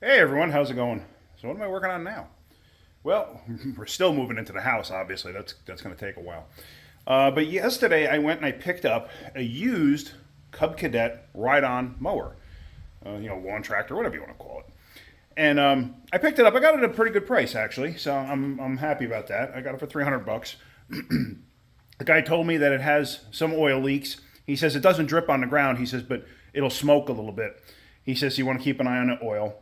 Hey everyone, how's it going? So what am I working on now? Well, we're still moving into the house. Obviously, that's going to take a while. But yesterday I went and I picked up a used Cub Cadet ride-on mower, lawn tractor, whatever you want to call it. And I picked it up. I got it at a pretty good price actually, so I'm happy about that. I got it for 300 bucks. The guy told me that it has some oil leaks. He says it doesn't drip on the ground. He says, but it'll smoke a little bit. He says you want to keep an eye on the oil.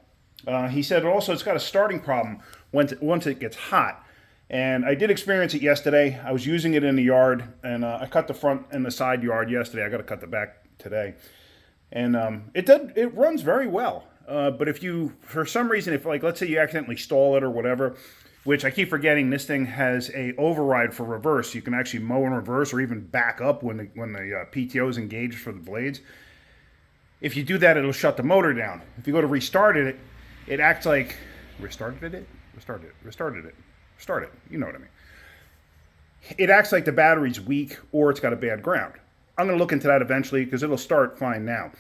He said also it's got a starting problem once it gets hot. And I did experience it yesterday. I was using it in the yard, and I cut the front and the side yard yesterday. I got to cut the back today. And it runs very well. But if you, for some reason, if like let's say you accidentally stall it or whatever, which I keep forgetting, this thing has a override for reverse. You can actually mow in reverse or even back up when the PTO is engaged for the blades. If you do that, it'll shut the motor down. If you go to restart it, it acts like restart it. You know what I mean. It acts like the battery's weak or it's got a bad ground. I'm going to look into that eventually because it'll start fine now.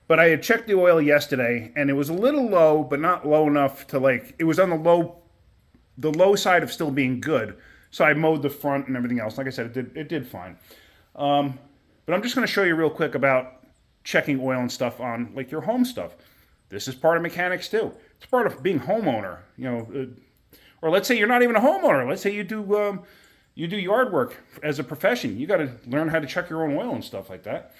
But I had checked the oil yesterday and it was a little low, but not low enough to it was on the low side of still being good. So I mowed the front and everything else. Like I said, it did fine. But I'm just going to show you real quick about checking oil and stuff on like your home stuff. This is part of mechanics too. It's part of being homeowner, or let's say you're not even a homeowner. Let's say you do yard work as a profession. You got to learn how to check your own oil and stuff like that.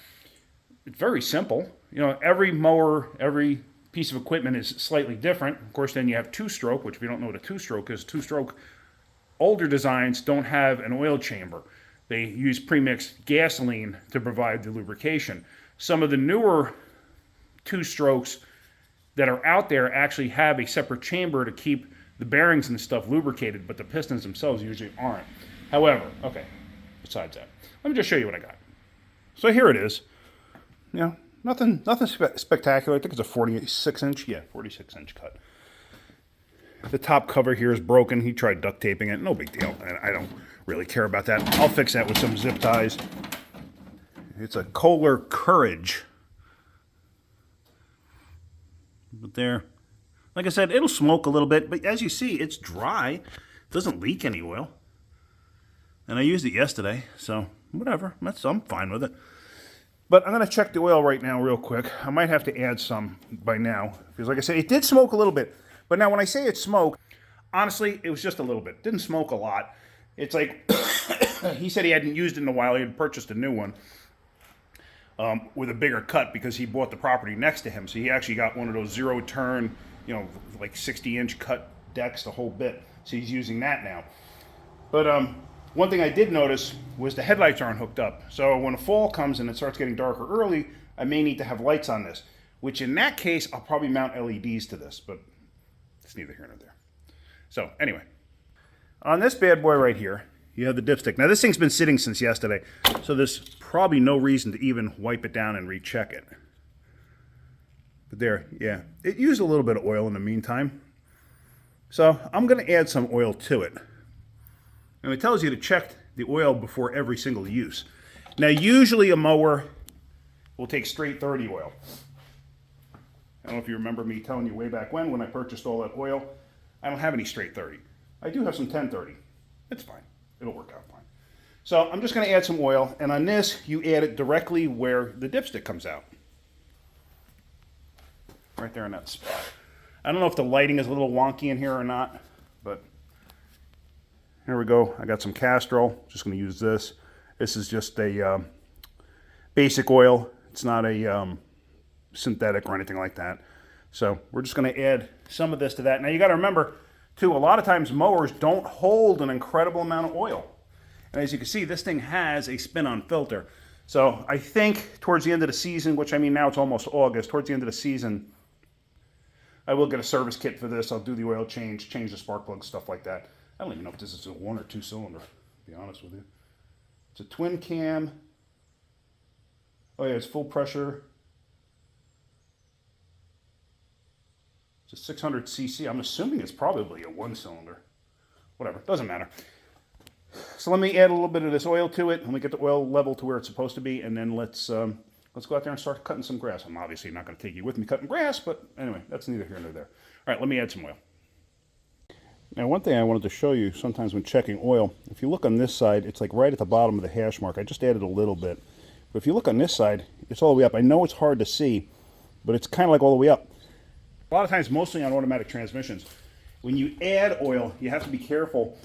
It's very simple. Every mower, every piece of equipment is slightly different. Of course, then you have two-stroke, which if you don't know what a two-stroke is, two-stroke older designs don't have an oil chamber. They use premixed gasoline to provide the lubrication. Some of the newer two-strokes that are out there actually have a separate chamber to keep the bearings and stuff lubricated, but the pistons themselves usually aren't. However, okay, besides that, let me just show you what I got. So here it is. Nothing spectacular. I think it's a 46-inch. Yeah, 46-inch cut. The top cover here is broken. He tried duct taping it. No big deal. I don't really care about that. I'll fix that with some zip ties. It's a Kohler Courage. But there, like I said, it'll smoke a little bit, but as you see, it's dry. It doesn't leak any oil. And I used it yesterday, so whatever. I'm fine with it. But I'm going to check the oil right now real quick. I might have to add some by now. Because like I said, it did smoke a little bit. But now when I say it smoked, honestly, it was just a little bit. It didn't smoke a lot. It's like, he said he hadn't used it in a while. He had purchased a new one. With a bigger cut because he bought the property next to him. So he actually got one of those zero turn, like 60-inch cut decks, the whole bit. So he's using that now. But one thing I did notice was the headlights aren't hooked up. So when the fall comes and it starts getting darker early, I may need to have lights on this. Which in that case, I'll probably mount LEDs to this. But it's neither here nor there. So anyway, on this bad boy right here, you have the dipstick. Now this thing's been sitting since yesterday, so there's probably no reason to even wipe it down and recheck it. But there, yeah, it used a little bit of oil in the meantime. So I'm going to add some oil to it. And it tells you to check the oil before every single use. Now usually a mower will take straight 30 oil. I don't know if you remember me telling you way back when I purchased all that oil. I don't have any straight 30. I do have some 1030. It's fine. It'll work out fine. So I'm just going to add some oil, and on this, you add it directly where the dipstick comes out. Right there in that spot. I don't know if the lighting is a little wonky in here or not, but here we go. I got some Castrol. Just going to use this. This is just a basic oil. It's not a synthetic or anything like that. So we're just going to add some of this to that. Now you got to remember, too, a lot of times mowers don't hold an incredible amount of oil. And as you can see, this thing has a spin-on filter. So I think towards the end of the season, which I mean now it's almost August, towards the end of the season, I will get a service kit for this. I'll do the oil change the spark plugs, stuff like that. I don't even know if this is a 1 or 2 cylinder, to be honest with you. It's a twin cam. Oh yeah, it's full pressure. It's a 600 cc. I'm assuming it's probably a 1 cylinder. Whatever, doesn't matter. So let me add a little bit of this oil to it. Let me get the oil level to where it's supposed to be, and then let's let's go out there and start cutting some grass. I'm obviously not going to take you with me cutting grass, but anyway, that's neither here nor there. All right, let me add some oil. Now, one thing I wanted to show you sometimes when checking oil, if you look on this side, it's like right at the bottom of the hash mark. I just added a little bit. But if you look on this side, it's all the way up. I know it's hard to see, but it's kind of like all the way up. A lot of times, mostly on automatic transmissions, when you add oil, you have to be careful.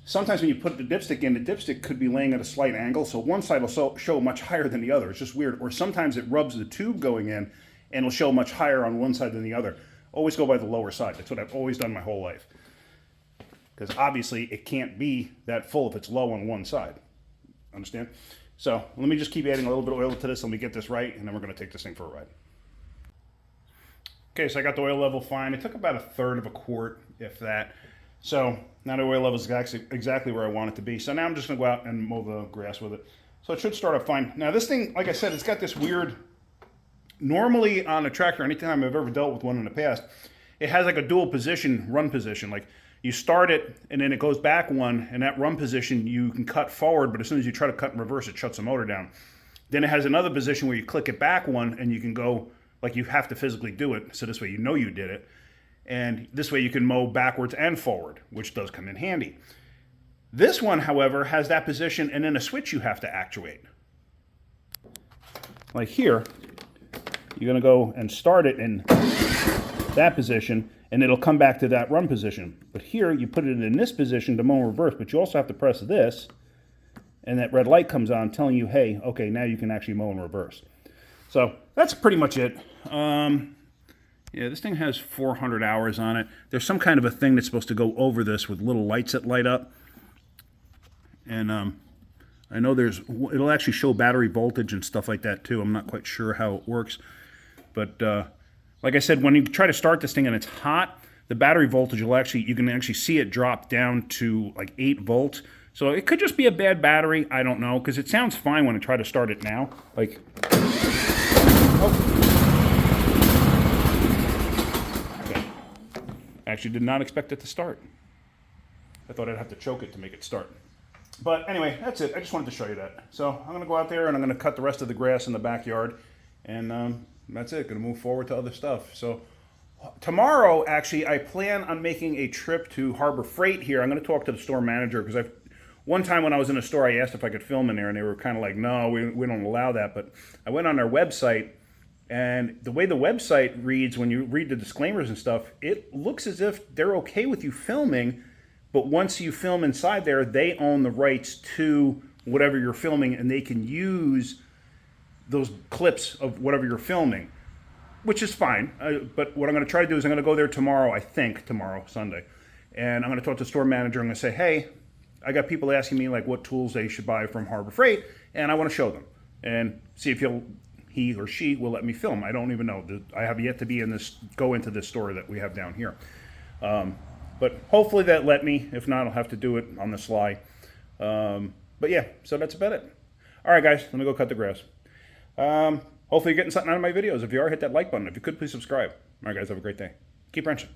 Sometimes when you put the dipstick in, the dipstick could be laying at a slight angle, so one side will show much higher than the other. It's just weird. Or sometimes it rubs the tube going in, and it'll show much higher on one side than the other. Always go by the lower side. That's what I've always done my whole life. Because obviously it can't be that full if it's low on one side. Understand? So let me just keep adding a little bit of oil to this. Let me get this right, and then we're going to take this thing for a ride. Okay, so I got the oil level fine. It took about 1/3 of a quart, if that. So now the oil level is exactly where I want it to be. So now I'm just going to go out and mow the grass with it. So it should start up fine. Now this thing, like I said, it's got this weird... Normally on a tractor, anytime I've ever dealt with one in the past, it has like a dual position, run position. Like you start it and then it goes back one, and that run position you can cut forward, but as soon as you try to cut in reverse, it shuts the motor down. Then it has another position where you click it back one and you can go, like you have to physically do it, so this way you know you did it. And this way you can mow backwards and forward, which does come in handy. This one, however, has that position and then a switch you have to actuate. Like here, you're going to go and start it in that position, and it'll come back to that run position. But here, you put it in this position to mow in reverse, but you also have to press this, and that red light comes on telling you, hey, okay, now you can actually mow in reverse. So that's pretty much it. Yeah, this thing has 400 hours on it. There's some kind of a thing that's supposed to go over this with little lights that light up. And I know it'll actually show battery voltage and stuff like that too. I'm not quite sure how it works. But like I said, when you try to start this thing and it's hot, the battery voltage you can actually see it drop down to like 8 volts. So it could just be a bad battery. I don't know, because it sounds fine when I try to start it now. Like, okay. Actually did not expect it to start. I thought I'd have to choke it to make it start. But anyway, that's it. I just wanted to show you that. So I'm going to go out there and I'm going to cut the rest of the grass in the backyard. And that's it. Going to move forward to other stuff. So tomorrow, actually, I plan on making a trip to Harbor Freight here. I'm going to talk to the store manager because one time when I was in a store, I asked if I could film in there, and they were kind of like, no, we don't allow that. But I went on their website, and the way the website reads, when you read the disclaimers and stuff, it looks as if they're okay with you filming, but once you film inside there, they own the rights to whatever you're filming, and they can use those clips of whatever you're filming, which is fine. But what I'm going to try to do is I'm going to go there tomorrow, I think, tomorrow, Sunday, and I'm going to talk to the store manager. I'm going to say, hey, I got people asking me like what tools they should buy from Harbor Freight, and I want to show them and see if he or she will let me film. I don't even know. I have yet to go into this store that we have down here. But hopefully that let me. If not, I'll have to do it on the sly. But yeah, so that's about it. All right, guys, let me go cut the grass. Hopefully you're getting something out of my videos. If you are, hit that like button. If you could, please subscribe. All right, guys, have a great day. Keep wrenching.